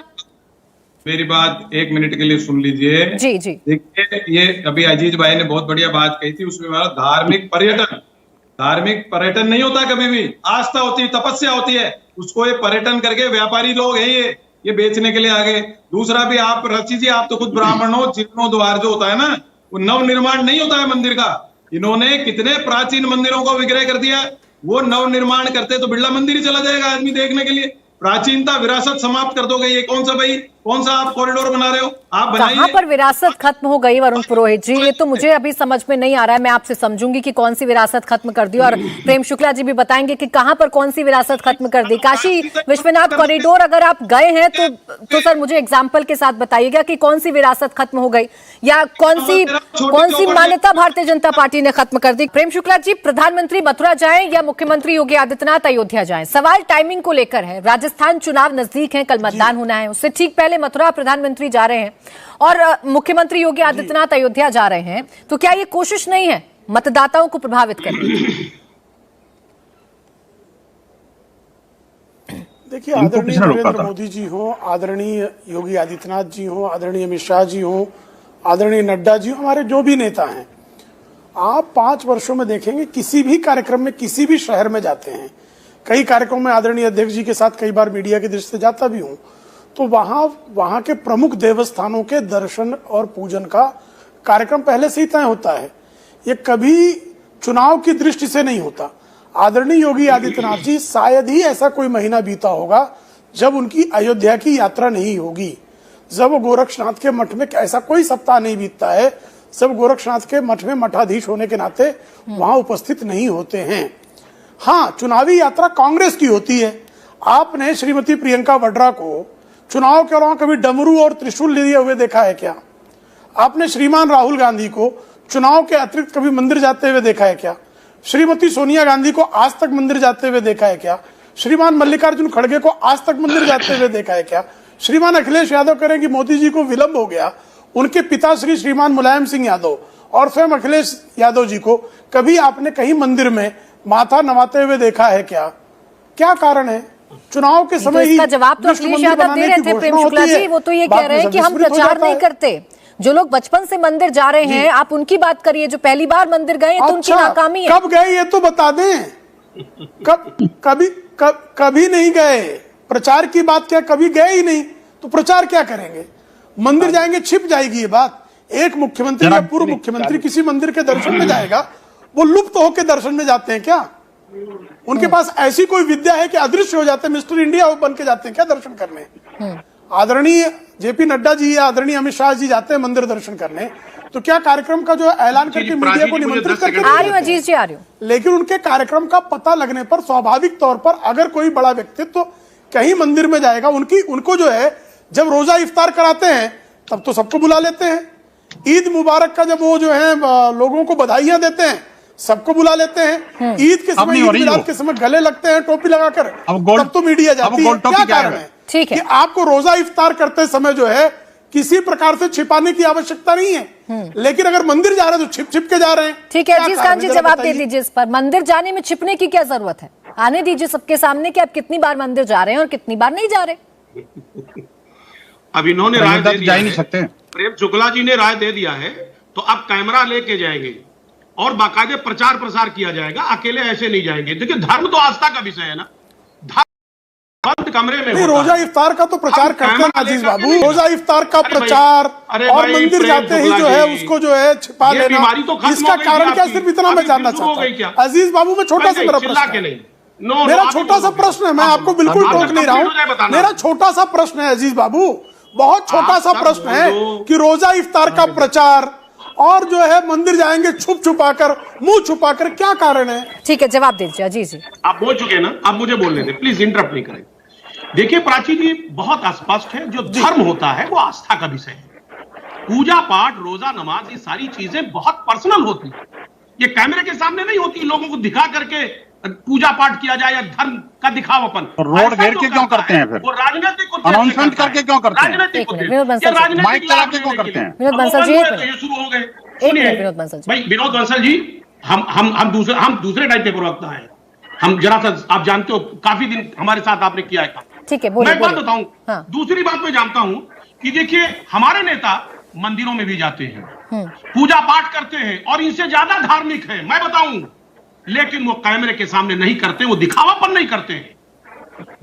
S10: मेरी बात 1 मिनट के लिए सुन लीजिए।
S1: जी जी
S10: देखिए ये अभी अजीत भाई ने बहुत बढ़िया बात कही थी, उसमें हमारा धार्मिक पर्यटन नहीं होता, कभी भी आस्था होती है, तपस्या होती है, उसको ये पर्यटन करके व्यापारी लोग हैं ये बेचने के लिए आगे। दूसरा भी आप रची जी, आप तो खुद ब्राह्मण हो, जीर्णोद्वार जो होता है ना, वो नव निर्माण नहीं होता है मंदिर का। इन्होंने कितने प्राचीन मंदिरों को विक्रय कर दिया, वो नव निर्माण करते तो बिरला मंदिर ही चला जाएगा आदमी देखने के लिए। प्राचीनता विरासत समाप्त कर दोगे, ये कौन सा आप कॉरिडोर बना रहे हो? आप
S1: कहां
S10: बनाइए।
S1: पर विरासत खत्म हो गई वरुण पुरोहित जी, ये तो मुझे अभी समझ में नहीं आ रहा है। मैं आपसे समझूंगी कि कौन सी विरासत खत्म कर दी, और प्रेम शुक्ला जी भी बताएंगे कि कहां पर कौन सी विरासत खत्म कर दी। काशी विश्वनाथ कॉरिडोर अगर आप गए हैं तो सर मुझे एग्जाम्पल के साथ बताइएगा कि कौन सी विरासत खत्म हो गई, या कौन सी मान्यता भारतीय जनता पार्टी ने खत्म कर दी। प्रेम शुक्ला जी, प्रधानमंत्री मथुरा जाएं या मुख्यमंत्री योगी आदित्यनाथ अयोध्या जाएं, सवाल टाइमिंग को लेकर है। राजस्थान चुनाव नजदीक है, कल मतदान होना है, उससे ठीक पहले मथुरा प्रधानमंत्री जा रहे हैं और मुख्यमंत्री योगी आदित्यनाथ अयोध्या जा रहे हैं, तो क्या ये कोशिश नहीं है मतदाताओं को प्रभावित करने की?
S6: देखिए, आदरणीय नरेंद्र मोदी जी हो, आदरणीय योगी आदित्यनाथ जी हो, आदरणीय अमित शाह जी हो, आदरणीय नड्डा जी हो, हमारे जो भी नेता हैं, आप 5 वर्षों में देखेंगे किसी भी कार्यक्रम में किसी भी शहर में जाते हैं, कई कार्यक्रमों में आदरणीय अध्यक्ष जी के साथ कई बार मीडिया की दृष्टि से जाता भी हूं, तो वहां के प्रमुख देवस्थानों के दर्शन और पूजन का कार्यक्रम पहले से ही तय होता है। ये कभी चुनाव की दृष्टि से नहीं होता। आदरणीय योगी आदित्यनाथ जी शायद ही ऐसा कोई महीना बीता होगा जब उनकी अयोध्या की यात्रा नहीं होगी, जब वो गोरक्षनाथ के मठ में, ऐसा कोई सप्ताह नहीं बीतता है जब गोरक्षनाथ के मठ में मठाधीश होने के नाते वहां उपस्थित नहीं होते हैं। हाँ, चुनावी यात्रा कांग्रेस की होती है। आपने श्रीमती प्रियंका वाड्रा को चुनाव के दौरान कभी डमरू और त्रिशूल लिए हुए देखा है क्या? आपने श्रीमान राहुल गांधी को चुनाव के अतिरिक्त कभी मंदिर जाते हुए देखा है क्या? श्रीमती सोनिया गांधी को आज तक मंदिर जाते हुए देखा है क्या? श्रीमान मल्लिकार्जुन खड़गे को आज तक मंदिर जाते हुए देखा है क्या? श्रीमान अखिलेश यादव करें कि मोदी जी को विलंब हो गया, उनके पिता श्रीमान मुलायम सिंह यादव और स्वयं अखिलेश यादव जी को कभी आपने कहीं मंदिर में माथा नवाते हुए देखा है क्या? क्या कारण है? चुनाव के समय
S1: तो इसका जवाब तो अखिलेश यादव दे रहे थे प्रेम शुक्ला जी, वो तो ये कह रहे हैं कि हम प्रचार नहीं करते। जो लोग बचपन से मंदिर जा रहे हैं, आप उनकी बात करिए, जो पहली बार मंदिर गए तो उनकी नाकामी है।
S6: कब गए ये तो बता दें। कभी नहीं गए। प्रचार की बात क्या, कभी गए ही नहीं तो प्रचार क्या करेंगे? मंदिर जाएंगे, छिप जाएगी ये बात। एक मुख्यमंत्री या पूर्व मुख्यमंत्री किसी मंदिर के दर्शन में जाएगा, वो लुप्त होकर दर्शन में जाते हैं क्या? उनके पास ऐसी कोई विद्या है कि अदृश्य हो जाते हैं, मिस्टर इंडिया बन के जाते हैं क्या दर्शन करने? आदरणीय जेपी नड्डा जी या आदरणीय अमित शाह जी जाते हैं मंदिर दर्शन करने, तो क्या कार्यक्रम का जो ऐलान करके मीडिया को निमंत्रित करके
S1: आ रही हूं अजीत जी, आ रही हूं।
S6: लेकिन उनके कार्यक्रम का पता लगने पर स्वाभाविक तौर पर अगर कोई बड़ा व्यक्तित्व तो कहीं मंदिर में जाएगा, उनको जो है जब रोजा इफ्तार कराते हैं तब तो सबको बुला लेते हैं। ईद मुबारक का जब वो जो है लोगों को बधाइयां देते हैं, सबको बुला लेते हैं। ईद के समय, ईद मिलाद के समय गले लगते हैं टोपी लगाकर, तब तो मीडिया जाती है। क्या कारण है कि आपको रोजा इफ्तार करते समय जो है किसी प्रकार से छिपाने की आवश्यकता नहीं है, लेकिन अगर मंदिर जा रहे हैं तो छिप छिप के जा रहे हैं।
S1: ठीक है अजीज खान जी, जवाब दे दीजिए इस पर। मंदिर जाने में छिपने की क्या जरूरत है? आने दीजिए सबके सामने कि आप कितनी बार मंदिर जा रहे हैं और कितनी बार नहीं जा रहे।
S7: अब इन्होंने राय दे दिया,
S9: जा ही नहीं सकते।
S7: प्रेम शुक्ला जी ने राय दे दिया है, तो अब कैमरा लेके जाएंगे और बाकायदे प्रचार प्रसार किया जाएगा, अकेले ऐसे नहीं जाएंगे। देखिए, धर्म तो आस्था का विषय है ना, बंद कमरे में
S6: नहीं, रोजा इफ्तार का तो प्रचार करते हैं अजीज बाबू। रोजा इफ्तार का प्रचार और मंदिर जाते ही जो है उसको जो है छिपा लेना, इसका कारण क्या? सिर्फ इतना मैं जानना चाहता हूँ अजीज बाबू। मैं छोटा सा मेरा प्रश्न,
S7: नो,
S6: मेरा
S7: आप ही
S6: छोटा सा
S7: बोलोगे।
S6: प्रश्न है, मैं
S7: आप
S6: आपको
S7: बोलो।
S6: बिल्कुल
S7: आप
S6: टोक नहीं रहा
S7: कंप्लीट हो जाए
S6: हूं।
S7: बताना।
S6: मेरा छोटा सा प्रश्न है अजीज बाबू, बहुत छोटा
S7: आप
S6: सा
S7: सब
S6: प्रश्न है
S7: बोलो।
S6: कि रोजा इफ्तार का प्रचार और जो है मंदिर जाएंगे छुप छुपाकर, मुंह छुपाकर, क्या कारण है?
S1: ठीक है, जवाब दीजिए अजीज जी।
S7: आप बोल चुके हैं ना, आप मुझे बोलने दें, प्लीज इंटरप्ट नहीं करें। देखिए प्राची जी, बहुत स्पष्ट है, जो धर्म होता है वो आस्था का विषय है। पूजा पाठ, रोजा, नमाज, ये सारी चीजें बहुत पर्सनल होती है। ये कैमरे के सामने नहीं होती, लोगों को दिखा करके पूजा पाठ किया जाए या धर्म का दिखावापन।
S9: रोड घेर के क्यों करते हैं फिर?
S7: वो राजनीतिक
S9: अनाउंसमेंट करके क्यों करते हैं?
S1: एक मिनट, विनोद बंसल जी।
S9: माइक चला के क्यों करते हैं?
S1: विनोद बंसल जी, एक
S7: ये
S1: मिनट।
S7: शुरू हो गए।
S1: एक मिनट विनोद बंसल जी।
S7: भाई विनोद बंसल जी, हम दूसरे टाइप के प्रवक्ता हैं। हम जरा सा, आप जानते हो, काफी दिन हमारे साथ आपने किया है।
S1: ठीक है, बोलिए
S7: मैं एक बात
S1: बोलिए।
S7: बताऊं,
S1: हाँ।
S7: दूसरी बात मैं जानता हूं कि देखिए हमारे नेता मंदिरों में भी जाते हैं, पूजा पाठ करते हैं और इनसे ज्यादा धार्मिक हैं, मैं बताऊं, लेकिन वो कैमरे के सामने नहीं करते, वो दिखावापन नहीं करते हैं।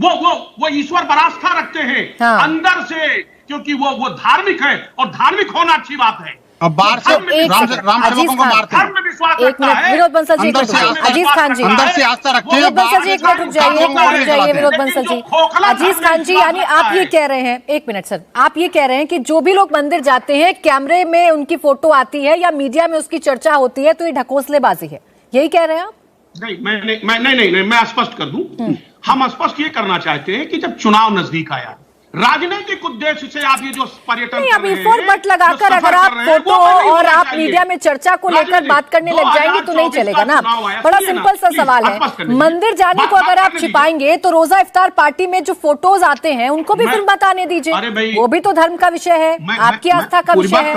S7: वो ईश्वर पर आस्था रखते हैं
S1: हाँ।
S7: अंदर से, क्योंकि वो धार्मिक है और धार्मिक होना अच्छी बात है।
S9: अब बाहर से
S1: एक
S9: राम
S1: सेकंड,
S9: राम
S1: अजीज
S9: सेवकों को
S1: खान।
S9: मारते हैं।
S7: धर्म में विश्वास
S1: एक
S7: रखता
S1: मिनट
S7: है।
S1: विनोद बंसल जी,
S9: अंदर से
S1: अजीज खान जी,
S9: अंदर से आस्था रखते हैं,
S1: विनोद बंसल
S9: बाहर
S1: जी, एक
S9: से
S1: मिनट रुक जाइए, एक मिनट रुक जाइए विनोद
S7: लेकिन
S1: बंसल
S7: जो
S1: जी।
S7: खोखला
S1: अजीज
S7: धर्म
S1: खान जी,
S7: विश्वास
S1: यानी
S7: रखता
S1: आप ये
S7: है।
S1: कह रहे हैं, एक मिनट सर, आप ये कह रहे हैं कि जो भी लोग मंदिर जाते हैं, कैमरे में उनकी फोटो आती है या मीडिया में उसकी चर्चा होती है, तो ये ढकोसलेबाजी है, यही कह रहे हैं आप?
S7: नहीं, मैं स्पष्ट कर दूं। हम स्पष्ट ये करना चाहते हैं कि जब चुनाव नजदीक आया, राजनीतिक उद्देश्य से आप ये जो पर्यटन
S1: नहीं,
S7: कर
S1: अभी
S7: रहे
S1: फोर
S7: हैं,
S1: बट लगाकर
S7: जो सफर
S1: अगर आप
S7: कर रहे हैं,
S1: फोटो
S7: वो नहीं
S1: और
S7: होना
S1: आप
S7: चाहिए।
S1: मीडिया में चर्चा को लेकर
S7: राजनीतिक
S1: बात करने लग जाएंगे तो नहीं
S7: 2024
S1: चलेगा ना।
S7: का चुनाव आया,
S1: बड़ा
S7: सुनिए ना,
S1: सिंपल सा
S7: प्लीज,
S1: सवाल है,
S7: स्पष्ट कर दीजिए।
S1: मंदिर जाने को
S7: बात
S1: अगर आप
S7: करने दीजिए।
S1: छिपाएंगे तो रोजा इफ्तार पार्टी में जो फोटोज आते हैं उनको भी फिल्म बताने दीजिए,
S7: अरे भाई,
S1: वो भी तो धर्म का विषय है, आपकी आस्था का
S7: पूरी
S1: विषय
S7: बात
S1: है।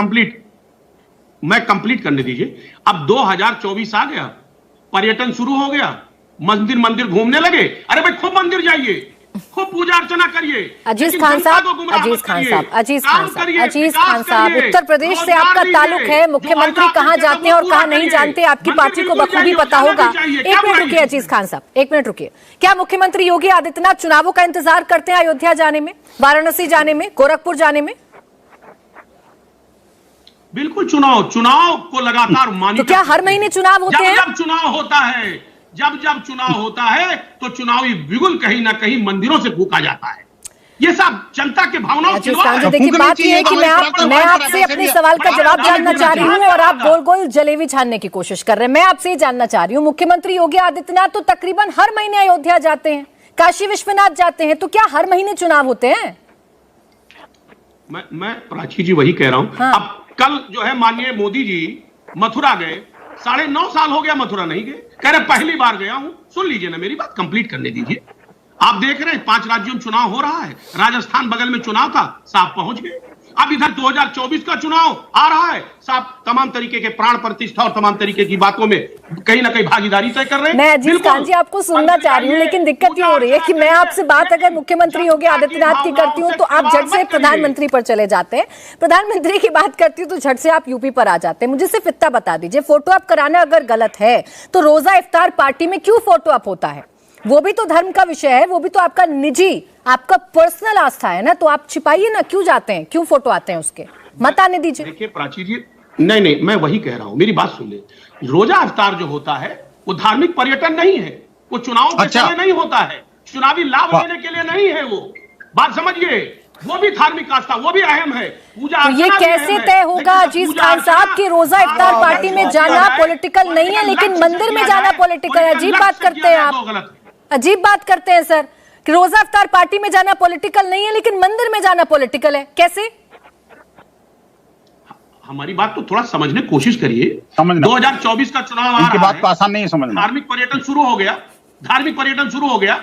S7: कंप्लीट करने दीजिए। अब 2024 आ गया, पर्यटन शुरू हो गया, मंदिर घूमने लगे। अरे भाई खूब मंदिर जाइए, खूब पूजा अर्चना करिए।
S1: अजीज
S7: लेकिन
S1: खान
S7: जनता
S1: साहब,
S7: को गुमराह
S1: अजीज
S7: मत
S1: खान
S7: करिए।
S1: साहब, अजीज
S7: काम
S1: खान साहब,
S7: करिए,
S1: अजीज
S7: विकास
S1: खान साहब,
S7: करिए,
S1: उत्तर प्रदेश से
S7: रोजगार
S1: आपका
S7: दीजिए,
S1: ताल्लुक है,
S7: जो
S1: मुख्यमंत्री
S7: वादा
S1: कहाँ
S7: करते हैं,
S1: जाते हैं
S7: वो
S1: और
S7: पूरा
S1: कहाँ नहीं
S7: करिए।
S1: जानते, आपकी
S7: मंदिर
S1: पार्टी को
S7: बिल्कुल
S1: बखूबी
S7: जाइए,
S1: पता
S7: जाना
S1: होगा।
S7: भी चाहिए,
S1: एक
S7: क्या
S1: मिनट रुकिए
S7: बुराई?
S1: अजीज खान साहब, एक मिनट रुकिए। क्या मुख्यमंत्री योगी आदित्यनाथ चुनावों का इंतजार करते हैं अयोध्या जाने में, वाराणसी जाने में, गोरखपुर जाने में?
S7: बिल्कुल, चुनाव को लगातार
S1: तो क्या हर महीने चुनाव होते हैं?
S7: जब चुनाव होता है, जब चुनाव होता है तो चुनावी बिगुल कहीं ना कहीं मंदिरों से फूका जाता है। ये सब जनता के भावनाओं की
S1: अजीज खान जी,
S7: है।
S1: देखिए बात ये है कि मैं आपसे अपने सवाल का जवाब जानना चाह रही हूँ और आप गोल गोल जलेबी छानने की कोशिश कर रहे हैं। मैं आपसे ये जानना चाह रही हूँ, मुख्यमंत्री योगी आदित्यनाथ तो तकरीबन हर महीने अयोध्या जाते हैं, काशी विश्वनाथ जाते हैं, तो क्या हर महीने चुनाव होते हैं?
S7: मैं प्राची जी वही कह रहा हूँ।
S1: हाँ।
S7: अब कल जो है माननीय मोदी जी मथुरा गए, 9.5 साल हो गया मथुरा नहीं गए, कह रहे पहली बार गया हूं। सुन लीजिए ना, मेरी बात कंप्लीट करने दीजिए। आप देख रहे हैं 5 राज्यों में चुनाव हो रहा है, राजस्थान बगल में चुनाव था, साहब पहुंच गए। अब इधर 2024 का चुनाव आ रहा है, साहब तमाम तरीके के प्राण प्रतिष्ठा और तमाम तरीके की बातों में कहीं ना कहीं भागीदारी तय कर रहे हैं।
S1: मैं अजीज खान जी आपको सुनना चाह रही हूँ, लेकिन दिक्कत ये हो रही है कि मैं आपसे बात अगर मुख्यमंत्री योगी आदित्यनाथ की करती हूँ तो आप झट से प्रधानमंत्री पर चले जाते हैं, प्रधानमंत्री की बात करती हूँ तो झट से आप यूपी पर आ जाते हैं। मुझे सिर्फ इतना बता दीजिए, फोटो अप कराना अगर गलत है तो रोजा इफ्तार पार्टी में क्यों फोटो अप होता है? वो भी तो धर्म का विषय है, वो भी तो आपका निजी, आपका पर्सनल आस्था है ना, तो आप छिपाइए ना, क्यों जाते हैं, क्यों फोटो आते हैं उसके, मत आने दीजिए।
S7: देखिए प्राची जी, नहीं, मैं वही कह रहा हूं, मेरी बात सुन ले। रोजा इफ्तार जो होता है वो धार्मिक पर्यटन नहीं है, वो चुनाव के लिए नहीं होता है, चुनावी लाभ लेने के लिए नहीं है। वो बात समझिए, वो भी धार्मिक आस्था, वो भी अहम है। पूजा
S1: तो ये कैसे तय होगा अजीज खान साहब कि रोजा इफ्तार पार्टी में जाना पॉलिटिकल नहीं है लेकिन मंदिर में जाना पॉलिटिकल है? अजीब बात करते हैं आप, अजीब बात करते हैं सर, कि रोजा इफ्तार पार्टी में जाना पॉलिटिकल नहीं है लेकिन मंदिर में जाना पॉलिटिकल है, कैसे?
S7: हमारी बात तो थोड़ा समझने की कोशिश करिए। 2024 का चुनाव आ रहा है,
S9: इनकी बात तो आसान नहीं है समझना।
S7: धार्मिक पर्यटन शुरू हो गया,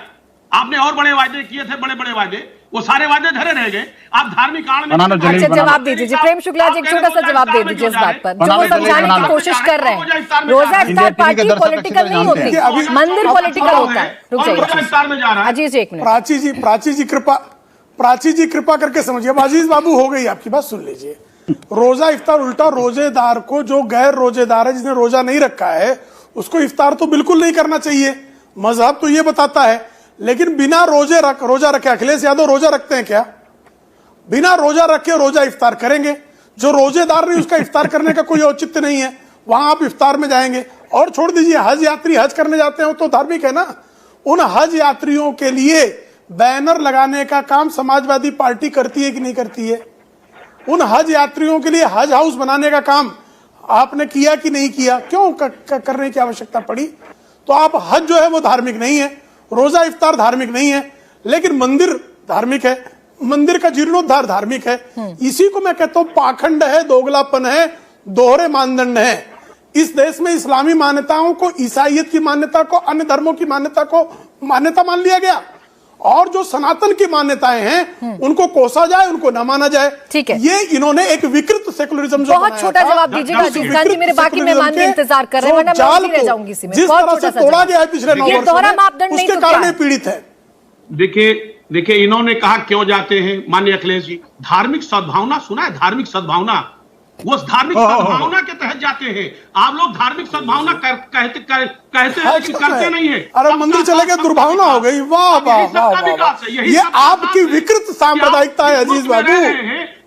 S7: आपने और बड़े वायदे किए थे, बड़े वायदे, वो सारे वादे धरे रह गए। आप धार्मिक आड़ में
S1: अच्छा जवाब दे दीजिए, प्रेम शुक्ला जी एक छोटा सा जवाब दे दीजिए इस बात पर, जो वो समझाने की कोशिश कर रहे हैं। रोजा इफ्तार पार्टी पॉलिटिकल नहीं होती, मंदिर पॉलिटिकल होता है। रुक जाइए अजीज एक मिनट।
S6: प्राची जी कृपा करके समझिए। अब अजीज बाबू हो गई आपकी बात, सुन लीजिए। रोजा इफ्तार उल्टा रोजेदार को, जो गैर रोजेदार है, जिसने रोजा नहीं रखा है, उसको इफ्तार तो बिल्कुल नहीं करना चाहिए, मजहब तो ये बताता है। लेकिन बिना रोजा रखे, अखिलेश यादव रोजा रखते हैं क्या? बिना रोजा रखे रोजा इफ्तार करेंगे? जो रोजेदार नहीं उसका इफ्तार करने का कोई औचित्य नहीं है, वहां आप इफ्तार में जाएंगे। और छोड़ दीजिए, हज यात्री हज करने जाते हैं, वो तो धार्मिक है ना, उन हज यात्रियों के लिए बैनर लगाने का काम समाजवादी पार्टी करती है कि नहीं करती है? उन हज यात्रियों के लिए हज हाउस बनाने का काम आपने किया कि नहीं किया? क्यों करने की आवश्यकता पड़ी? तो आप हज जो है वो धार्मिक नहीं है, रोजा इफ्तार धार्मिक नहीं है, लेकिन मंदिर धार्मिक है, मंदिर का जीर्णोद्धार धार्मिक है। इसी को मैं कहता हूं पाखंड है, दोगलापन है, दोहरे मानदंड है। इस देश में इस्लामी मान्यताओं को, ईसाइयत की मान्यता को, अन्य धर्मों की मान्यता को मान्यता मान लिया गया, और जो सनातन की मान्यताएं हैं उनको कोसा जाए, उनको न माना जाए।
S1: ठीक है,
S6: ये इन्होंने एक विकृत सेकुलरिज्म जो
S1: बहुत छोटा जवाब दीजिएगा अजीज खान जी, मेरे बाकी मेहमान भी इंतजार कर रहे हैं, वरना मैं उसी रह जाऊंगी इसी में।
S6: जिस तरह से तोड़ा गया है पिछले 9 वर्षों में, उसके कारण ये पीड़ित है।
S7: देखिए इन्होंने कहा क्यों जाते हैं माननीय अखिलेश जी, धार्मिक सद्भावना सुना है, धार्मिक सद्भावना, वो धार्मिक सद्भावना के तहत जाते हैं। आप लोग धार्मिक सद्भावना कहते हैं कि करते नहीं है।
S6: अरे मंदिर चले गए, दुर्भावना हो गई। वाह वाह वाह वाह, ये आपकी विकृत सांप्रदायिकता है अजीज बाबू।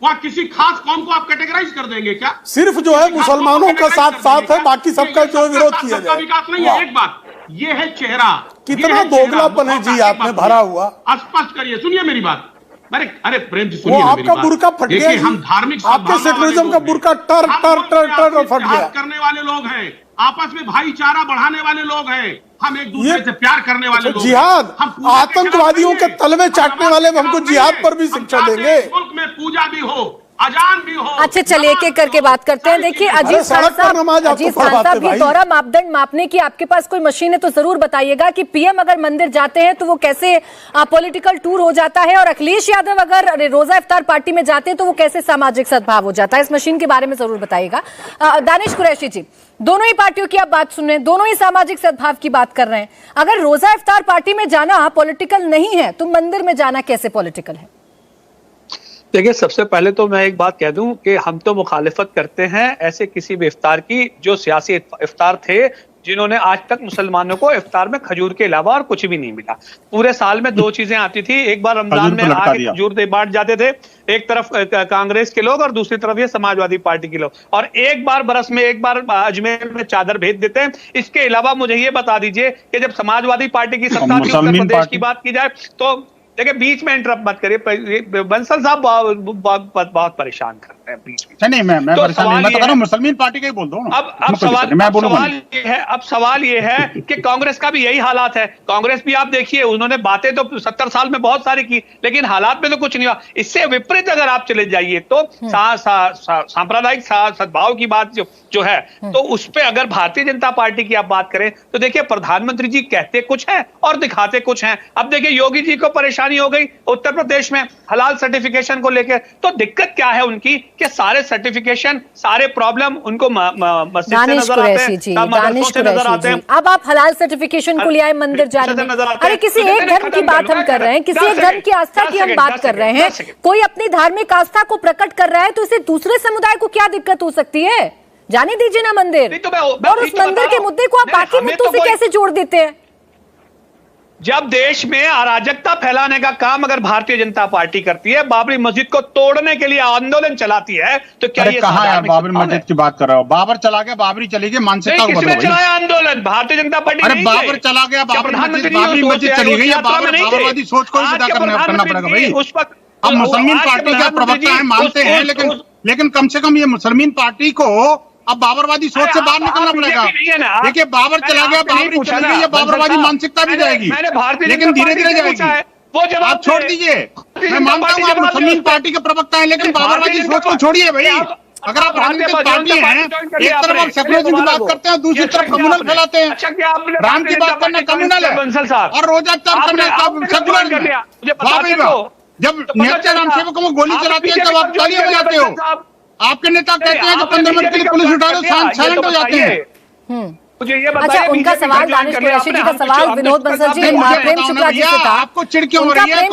S7: वहाँ किसी खास कौम को आप कैटेगराइज कर देंगे क्या?
S6: सिर्फ जो है मुसलमानों का साथ साथ है, बाकी सबका जो विरोध किया जाए।
S7: विकास नहीं है। एक बात ये है चेहरा,
S6: कितना दोगलापन है जी आप में भरा हुआ।
S7: स्पष्ट करिए, सुनिए मेरी बात। अरे प्रेम जी सुनिए,
S6: वो आपका बुरका फट गया,
S7: हम धार्मिक
S6: आपके सेकुलरिज्म का बुरका टर टर टर टर फट गया।
S7: करने वाले लोग हैं, आपस में भाईचारा बढ़ाने वाले लोग हैं, हम एक दूसरे से प्यार करने वाले लोग।
S6: जिहाद, आतंकवादियों के तलवे चाटने वाले हमको जिहाद पर भी शिक्षा देंगे।
S7: मुल्क में पूजा भी हो, अजान भी हो।
S1: अच्छा चलिए एक एक करके बात करते हैं। देखिए अजीज खान साहब, ये दोहरा मापदंड मापने की आपके पास कोई मशीन है तो जरूर बताइएगा कि पीएम अगर मंदिर जाते हैं तो वो कैसे पॉलिटिकल टूर हो जाता है, और अखिलेश यादव अगर रोजा इफ्तार पार्टी में जाते हैं तो वो कैसे सामाजिक सद्भाव हो जाता है। इस मशीन के बारे में जरूर बताइएगा। दानिश कुरैशी जी, दोनों ही पार्टियों की आप बात सुन रहे हैं, दोनों ही सामाजिक सद्भाव की बात कर रहे हैं। अगर रोजा इफ्तार पार्टी में जाना पॉलिटिकल नहीं है तो मंदिर में जाना कैसे पॉलिटिकल है?
S11: देखिए, सबसे पहले तो मैं एक बात कह दूं कि हम तो मुखालिफत करते हैं ऐसे किसी भी इफ्तार की जो सियासी इफ्तार थे, जिन्होंने आज तक मुसलमानों को इफ्तार में खजूर के अलावा और कुछ भी नहीं मिला। पूरे साल में 2 चीजें आती थी, एक बार रमजान में आके खजूर दे बांट जाते थे, एक तरफ कांग्रेस के लोग और दूसरी तरफ ये समाजवादी पार्टी के लोग, और एक बार बरस में एक बार अजमेर में चादर भेज देते हैं। इसके अलावा मुझे ये बता दीजिए कि जब समाजवादी पार्टी की सत्ता थी उत्तर प्रदेश की बात की जाए तो देखिए, बीच में इंटरप्ट मत करिए, बंसल साहब बहुत परेशान करते हैं बीच में।
S9: नहीं मैं
S11: तो
S9: परेशान नहीं, मैं तो कह रहा हूं मुसलमान पार्टी का ही बोल दो ना।
S11: अब सवाल ये है कि कांग्रेस का भी यही हालात है। कांग्रेस भी आप देखिए, उन्होंने बातें तो 70 साल में बहुत सारी की, लेकिन हालात में तो कुछ नहीं हुआ। इससे विपरीत अगर आप चले जाइए तो सांप्रदायिक सद्भाव की बात जो है, तो उस पर अगर भारतीय जनता पार्टी की आप बात करें तो देखिए, प्रधानमंत्री जी कहते कुछ है और दिखाते कुछ है। अब देखिए, योगी जी को परेशानी हो गई उत्तर प्रदेश में हलाल सर्टिफिकेशन को लेकर, तो दिक्कत क्या है उनकी कि सारे सर्टिफिकेशन, सारे प्रॉब्लम उनको मस्जिद से नजर आते हैं।
S1: अब आप हलाल सर्टिफिकेशन को ले आए मंदिर जाने में। अरे किसी एक धर्म की बात हम कर रहे हैं, किसी एक धर्म की आस्था की हम बात कर रहे हैं। कोई अपनी धार्मिक आस्था को प्रकट कर रहा है तो इसे दूसरे समुदाय को क्या दिक्कत हो सकती है? जाने दीजिए ना मंदिर, और उस मंदिर के मुद्दे को आप बाकी मुद्दों से कैसे जोड़ देते हैं?
S11: जब देश में अराजकता फैलाने का काम अगर भारतीय जनता पार्टी करती है, बाबरी मस्जिद को तोड़ने के लिए आंदोलन चलाती है, तो क्या ये
S9: कहां है? बाबरी मस्जिद की बात कर रहे हो? बाबर चला गया, बाबरी चली गई, मानसिकता को बदलो।
S11: चलाया आंदोलन भारतीय जनता पार्टी।
S9: अरे बाबर चला गया, बाबरी मस्जिद चली गई, बाबरवादी सोच को विदा करना पड़ेगा भाई। अब मुसलमान पार्टी के प्रवक्ता है, मानते हैं, लेकिन कम से कम ये मुसलमान पार्टी को अब बाबरवादी सोच से बाहर निकलना पड़ेगा। देखिए, बाबर चला गया, बाबरी चली गई, बाबरवादी मानसिकता भी जाएगी, लेकिन धीरे धीरे जाएगी। वो जब आप छोड़ दीजिए, मैं मानता हूँ आप मुसलमान पार्टी के प्रवक्ता हैं, लेकिन बाबरवादी सोच को छोड़िए भाई। अगर आप राजनीतिक पार्टी हैं, एक तरफ आप सेकुलरिज्म की बात करते हैं, दूसरी तरफ कम्युनल फैलाते हैं। राम की बात करना कम्युनल है और रोजा इफ्तार करना सेकुलर। जब नेता राम सेवकों को गोली चलाते हैं तब आप तालियां बजाते हो। आपके नेता कहते हैं कि 15 मिनट के लिए पुलिस उठा दो, साइलेंट हो जाते हैं।
S1: मुझे ये अच्छा, उनका सवाल दानिश कुरैशी जी का सवाल विनोद बंसल जी प्रेम शुक्ला जी से था।
S9: आपको चिढ़ क्यों हो रही है?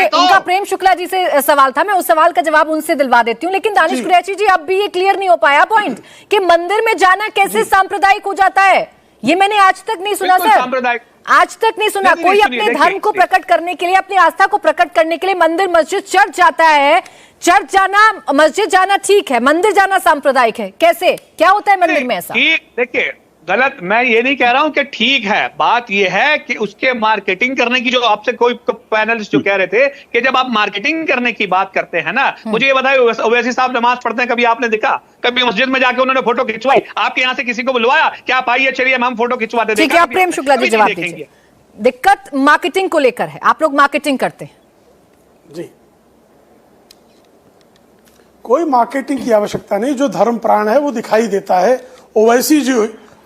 S1: उनका प्रेम शुक्ला जी से सवाल था, मैं उस सवाल का जवाब उनसे दिलवा देती हूँ। लेकिन दानिश कुरैशी जी, अब भी ये क्लियर नहीं हो पाया पॉइंट कि मंदिर में जाना कैसे सांप्रदायिक हो जाता है। ये मैंने आज तक नहीं सुना सर, आज तक नहीं सुना। कोई अपने धर्म को प्रकट करने के लिए, अपनी आस्था को प्रकट करने के लिए मंदिर मस्जिद चर्च जाता है। चर्च जाना, मस्जिद जाना ठीक है, मंदिर जाना सांप्रदायिक है। कैसे, क्या होता है मंदिर में ऐसा?
S11: देखिए, गलत, मैं ये नहीं कह रहा हूं कि ठीक है, बात ये है कि उसके मार्केटिंग करने की, जो आपसे कोई पैनलिस्ट जो कह रहे थे कि जब आप मार्केटिंग करने की बात करते हैं ना, मुझे ये बताइए ओवैसी साहब नमाज पढ़ते हैं, कभी आपने देखा? कभी मस्जिद में जाके उन्होंने फोटो खिंचवाई? आपके यहाँ से किसी को बुलवाया क्या आप आइए चलिए हम फोटो खिंचवाते?
S1: ठीक है, आप प्रेम शुक्ला जी जवाब दीजिए। दिक्कत मार्केटिंग को लेकर है, आप लोग मार्केटिंग करते हैं
S6: जी। कोई मार्केटिंग की आवश्यकता नहीं, जो धर्म प्राण है वो दिखाई देता है। ओवैसी जी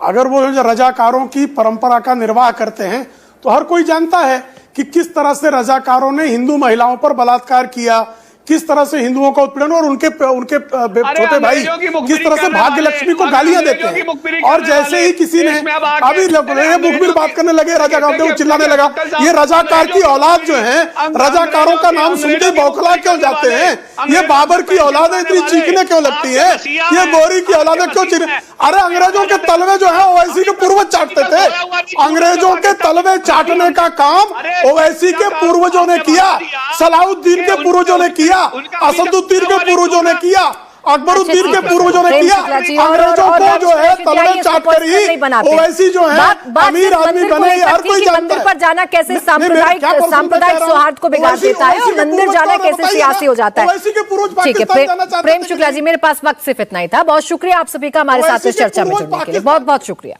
S6: अगर वो जो रजाकारों की परंपरा का निर्वाह करते हैं तो हर कोई जानता है कि किस तरह से रजाकारों ने हिंदू महिलाओं पर बलात्कार किया, किस तरह से हिंदुओं का उत्पीड़न, और उनके छोटे भाई किस तरह से भाग्य लक्ष्मी को गालियां देते हैं। और जैसे ही किसी ने अभी मुखबिर बात करने लगे रजाकारों के, वो चिल्लाने लगा ये रजाकार की औलाद जो है, रजाकारों का नाम सुनते बौखला क्यों जाते हैं, ये बाबर की औलाद है, इतनी चीखने क्यों लगती है, ये गोरी की औलाद है क्यों चीखने? अरे अंग्रेजों के तलवे जो है ओवैसी के पूर्वज चाटते थे, अंग्रेजों के तलवे चाटने का काम ओवैसी के पूर्वजों ने किया, सलाउद्दीन के पूर्वजों ने किया, असदुद्दीन के पूर्वजों ने किया, अकबरुद्दीन के पूर्वजों ने किया। अंग्रेजों को जो है तलवे चाट कर ही ओवैसी जो है अमीर आदमी बने, हर कोई जानता है।
S1: मंदिर पर जाना कैसे सांप्रदायिक सौहार्द को बिगाड़ देता है, और मंदिर जाना कैसे सियासी हो जाता है। ठीक है, प्रेम शुक्ला जी, मेरे पास वक्त सिर्फ इतना ही था। बहुत शुक्रिया आप सभी का हमारे साथ इस चर्चा में जुड़ने के लिए, बहुत बहुत शुक्रिया।